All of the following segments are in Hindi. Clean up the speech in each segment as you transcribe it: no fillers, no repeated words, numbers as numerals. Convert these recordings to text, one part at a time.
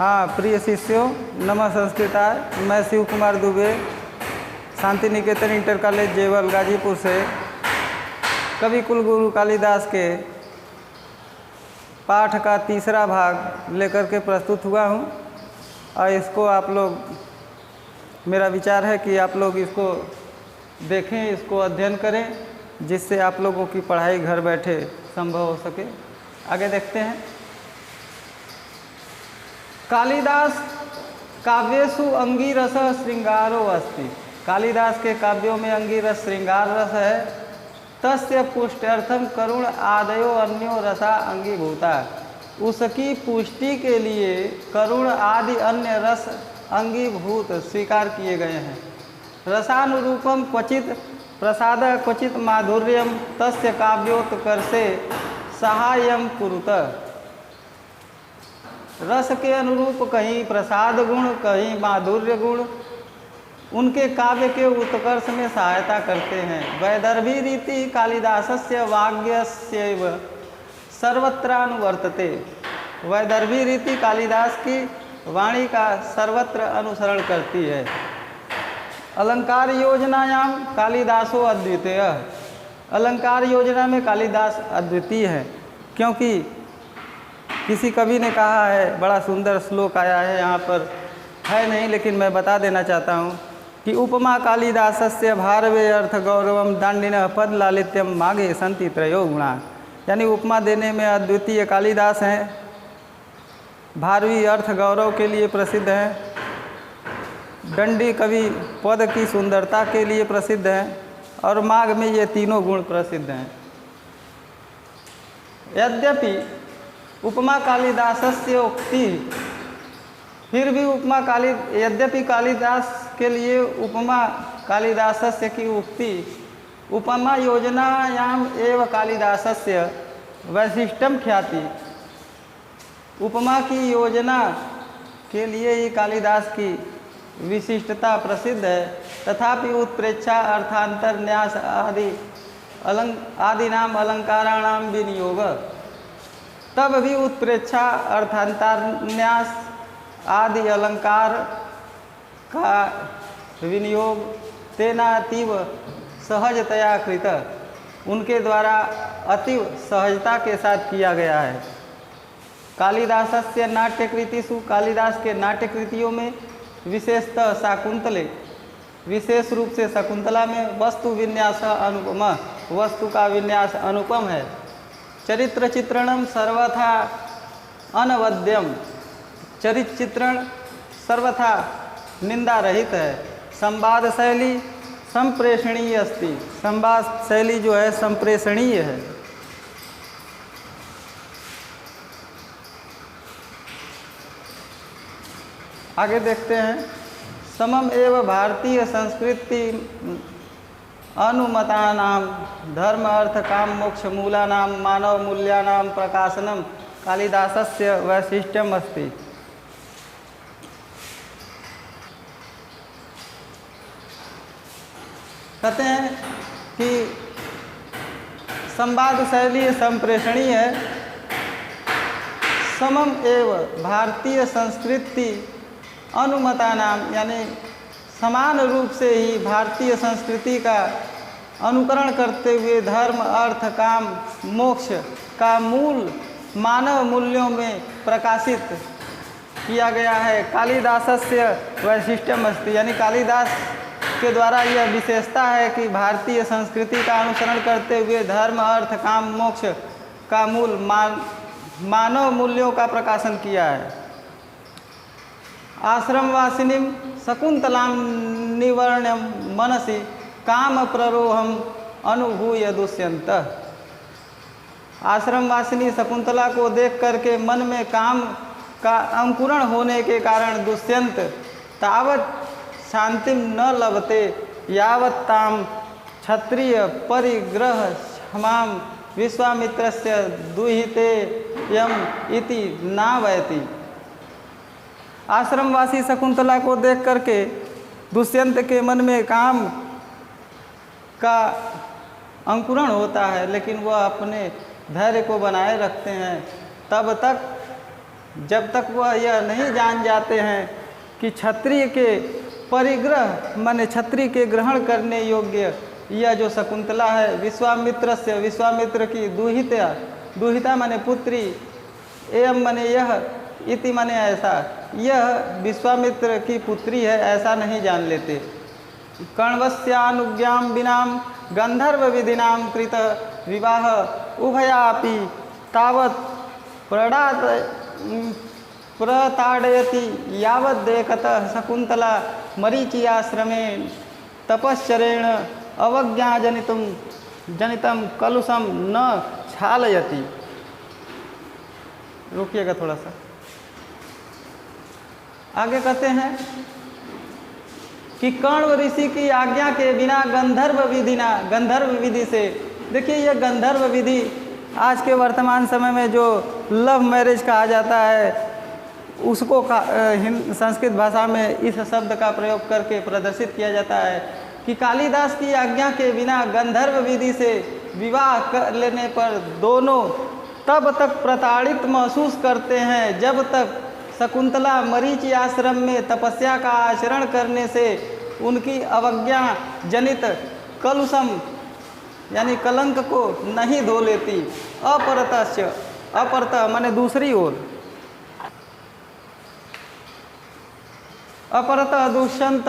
हाँ, प्रिय शिष्यों, नमः संस्कृताय। मैं शिव कुमार दुबे शांति निकेतन इंटर कॉलेज जेवल गाजीपुर से कवि कुलगुरु कालिदास के पाठ का तीसरा भाग लेकर के प्रस्तुत हुआ हूँ और इसको आप लोग, मेरा विचार है कि आप लोग इसको देखें, इसको अध्ययन करें, जिससे आप लोगों की पढ़ाई घर बैठे संभव हो सके। आगे देखते हैं। कालिदास काव्येषु अंगीरस श्रृंगारो अस्ति। कालिदास के काव्यों में अंगीरस श्रृंगार रस है। तस्य पुष्ट्यर्थम करुण आदयो अन्यो रसा अंगीभूता। उसकी पुष्टि के लिए करुण आदि अन्य रस अंगीभूत स्वीकार किए गए हैं। रसानुरूपम क्वचित प्रसाद क्वचित माधुर्यम तस्य काव्योत्कर्षे सहायम कुरुत। रस के अनुरूप कहीं प्रसाद गुण, कहीं माधुर्य गुण उनके काव्य के उत्कर्ष में सहायता करते हैं। वैदर्भी रीति कालिदासस्य वाग्यस्यैव सर्वत्रानुवर्तते। वैदर्भी रीति कालिदास की वाणी का सर्वत्र अनुसरण करती है। अलंकार योजनायाम कालिदासो अद्वितीय। अलंकार योजना में कालिदास अद्वितीय है, क्योंकि किसी कवि ने कहा है, बड़ा सुंदर श्लोक आया है, यहाँ पर है नहीं लेकिन मैं बता देना चाहता हूँ कि उपमा कालिदासस्य भारवे अर्थ गौरवम दांडिनः पद लालित्यम मागे संति त्रयो गुणा। यानी उपमा देने में अद्वितीय कालिदास हैं, भारवी अर्थ गौरव के लिए प्रसिद्ध हैं, दंडी कवि पद की सुंदरता के लिए प्रसिद्ध हैं और माघ में ये तीनों गुण प्रसिद्ध हैं। यद्यपि उपमा कालिदासस्य उक्ति, फिर भी यद्यपि कालिदास के लिए उपमा कालिदासस्य की उक्ति उपमा योजनायाम एव कालिदासस्य वैशिष्ट्यम ख्याति। उपमा की योजना के लिए ही कालिदास की विशिष्टता प्रसिद्ध है। तथापि उत्प्रेक्षा अर्थांतर न्यास आदि नाम अलंकाराणाम विनियोग। तब भी उत्प्रेक्षा अर्थांतर न्यास आदि अलंकार का विनियोग तेनातीव सहजतया कृत, उनके द्वारा अतीव सहजता के साथ किया गया है। कालिदासस्य नाट्यकृतिषु, कालिदास के नाट्यकृतियों में विशेषतः शाकुंतले, विशेष रूप से शकुंतला में वस्तु विन्यास अनुपम, वस्तु का विन्यास अनुपम है। चरित्र चित्रणम सर्वथा अनवद्यम, चरित्र चित्रण सर्वथा निंदा रहित है। संवाद शैली संप्रेषणीय अस्ति, संवाद शैली जो है संप्रेषणीय है। आगे देखते हैं। समम एव भारतीय संस्कृति अनुमतानाम धर्म अर्थ काम मोक्ष मूलानाम मानव मूल्यानाम प्रकाशनम कालिदासस्य वैशिष्ट्यम अस्ति। कहते हैं कि संवाद शैली संप्रेषणीय है। समम एव भारतीय संस्कृति अनुमतानाम, यानी समान रूप से ही भारतीय संस्कृति का अनुकरण करते हुए धर्म अर्थ काम मोक्ष का मूल मानव मूल्यों में प्रकाशित किया गया है। कालिदासस्य वैशिष्ट्यम अस्ति, यानी कालिदास के द्वारा यह विशेषता है कि भारतीय संस्कृति का अनुसरण करते हुए धर्म अर्थ काम मोक्ष का मूल मानव मूल्यों का प्रकाशन किया है। आश्रमवासिनीं शकुंतलां निवर्ण्यं मनसि काम प्ररोहम अनुभूय दुष्यंतः। आश्रमवासिनी शकुंतला को देख करके मन में काम का अंकुरण होने के कारण दुष्यंत तावत शांतिम न लभते यावत् ताम क्षत्रिय परिग्रह क्षमाम विश्वामित्रस्य दुहिते यम इति नावयति। आश्रमवासी शकुंतला को देख करके दुष्यंत के मन में काम का अंकुरण होता है, लेकिन वह अपने धैर्य को बनाए रखते हैं तब तक जब तक वह यह नहीं जान जाते हैं कि क्षत्रिय के परिग्रह माने क्षत्रिय के ग्रहण करने योग्य यह जो शकुंतला है, विश्वामित्र से, विश्वामित्र की दुहिता माने पुत्री, एवं माने यह, इति माने ऐसा, यह विश्वामित्र की पुत्री है ऐसा नहीं जान लेते। कण्वस्यानुज्ञां विनाम गंधर्व विधिनाम कृत विवाह उभयापि तावत् प्रताड़यति यावद्देकतः शकुंतला मरीचियाश्रमे तपश्चरेण जनितम कलुषम न क्षालयति। रुकिएगा थोड़ा सा, आगे कहते हैं कि कण्व ऋषि की आज्ञा के बिना गंधर्व विधि से, देखिए यह गंधर्व विधि आज के वर्तमान समय में जो लव मैरिज कहा जाता है उसको संस्कृत भाषा में इस शब्द का प्रयोग करके प्रदर्शित किया जाता है कि कालिदास की आज्ञा के बिना गंधर्व विधि से विवाह कर लेने पर दोनों तब तक प्रताड़ित महसूस करते हैं जब तक शकुंतला मरीचि आश्रम में तपस्या का आचरण करने से उनकी अवज्ञा जनित कलुषम यानी कलंक को नहीं धो लेती। अपरतः माने दूसरी ओर, अपरतः दुष्यंत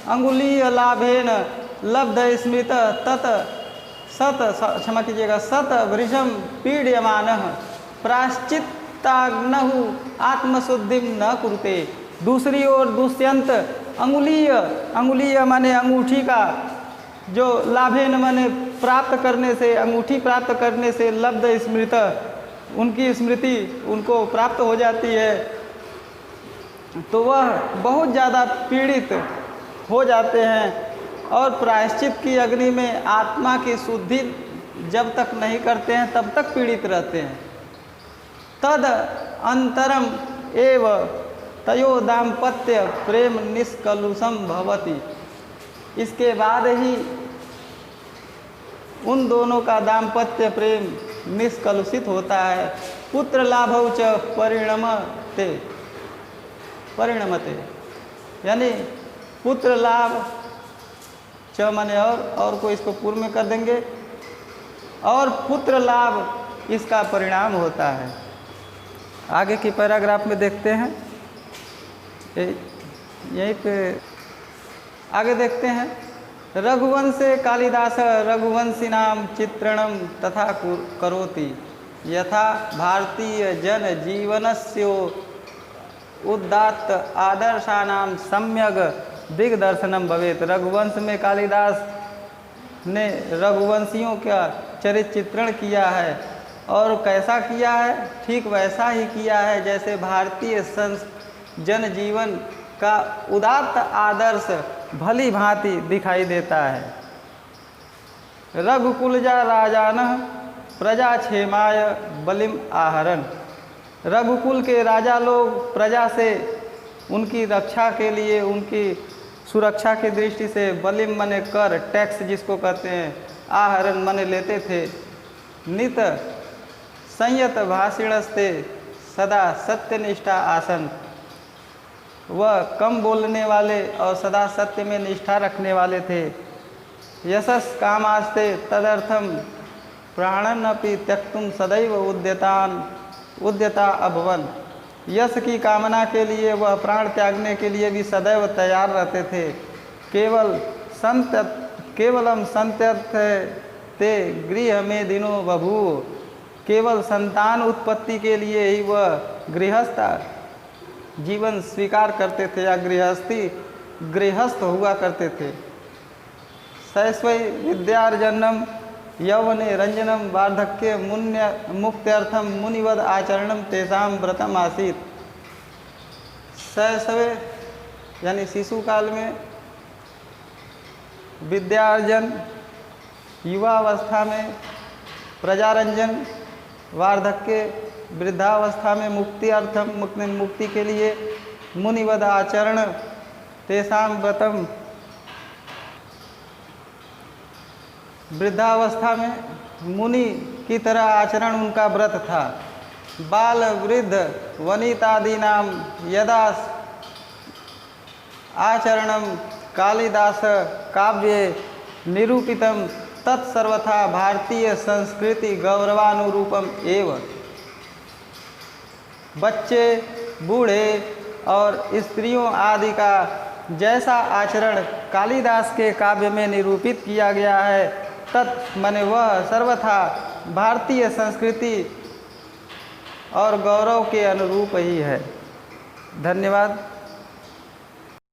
अंगुलीय लाभेन लब्ध स्मृत क्षमा कीजिएगा सत वृषम पीड्यमानः प्राश्चित्ताग्नहु आत्मशुद्धिं न कुरुते। दूसरी ओर दुष्यंत अंगुलीय माने अंगूठी का जो लाभेन माने प्राप्त करने से, अंगूठी प्राप्त करने से लब्ध स्मृत, उनकी स्मृति उनको प्राप्त हो जाती है तो वह बहुत ज़्यादा पीड़ित हो जाते हैं और प्रायश्चित की अग्नि में आत्मा की शुद्धि जब तक नहीं करते हैं तब तक पीड़ित रहते हैं। तद अंतरम एव तयो दाम्पत्य प्रेम निष्कलुषम भवति। इसके बाद ही उन दोनों का दाम्पत्य प्रेम निष्कलुषित होता है। पुत्र लाभौ च परिणमते यानी पुत्र लाभ च माने और को इसको पूर्व में कर देंगे और पुत्र लाभ इसका परिणाम होता है। आगे की पैराग्राफ में देखते हैं, यहीं पे आगे देखते हैं। रघुवंशे कालिदास रघुवंशिनां चित्रणं तथा करोति यथा भारतीय जन जीवनस्यो उदात्त आदर्शानां सम्यग दिग्दर्शनम भवेत। रघुवंश में कालिदास ने रघुवंशियों का चरित्र चित्रण किया है और कैसा किया है, ठीक वैसा ही किया है जैसे भारतीय जनजीवन का उदात्त आदर्श भली भांति दिखाई देता है। रघुकुलजा राजानः प्रजा क्षेमाय बलिम आहरण। रघुकुल के राजा लोग प्रजा से उनकी रक्षा के लिए, उनकी सुरक्षा की दृष्टि से बलिम मने कर, टैक्स जिसको कहते हैं, आहरण मने लेते थे। नित संयत भाषिणस्ते सदा सत्यनिष्ठा आसन। वह कम बोलने वाले और सदा सत्य में निष्ठा रखने वाले थे। यशस् कामास्ते तदर्थम प्राणन्नपि त्यक्तुम सदैव उद्यता अभवन। यश की कामना के लिए वह प्राण त्यागने के लिए भी सदैव तैयार रहते थे। केवलम संत्यर्थ ते गृह में दिनों बभूव। केवल संतान उत्पत्ति के लिए ही वह गृहस्थ जीवन स्वीकार करते थे या गृहस्थ हुआ करते थे। शैशवै विद्यार्जनम यौवने रंजनम वार्धक्य मुक्त्यर्थम मुनिवद आचरणम तेषाम व्रतम आसीत। शैशवे यानी शिशु काल में, विद्यार्जन युवावस्था में, प्रजारंजन वार्धक्य वृद्धावस्था में, मुक्त्यर्थम मुक्ति के लिए, मुनिवद आचरण तेषाम व्रतम वृद्धावस्था में मुनि की तरह आचरण उनका व्रत था। बाल वृद्ध वनितादीनां यदा आचरणं कालिदास काव्ये निरूपितं तत्सर्वथा भारतीय संस्कृति गौरवानुरूपम एव। बच्चे, बूढ़े और स्त्रियों आदि का जैसा आचरण कालिदास के काव्य में निरूपित किया गया है, तत् माने वह सर्वथा भारतीय संस्कृति और गौरव के अनुरूप ही है। धन्यवाद।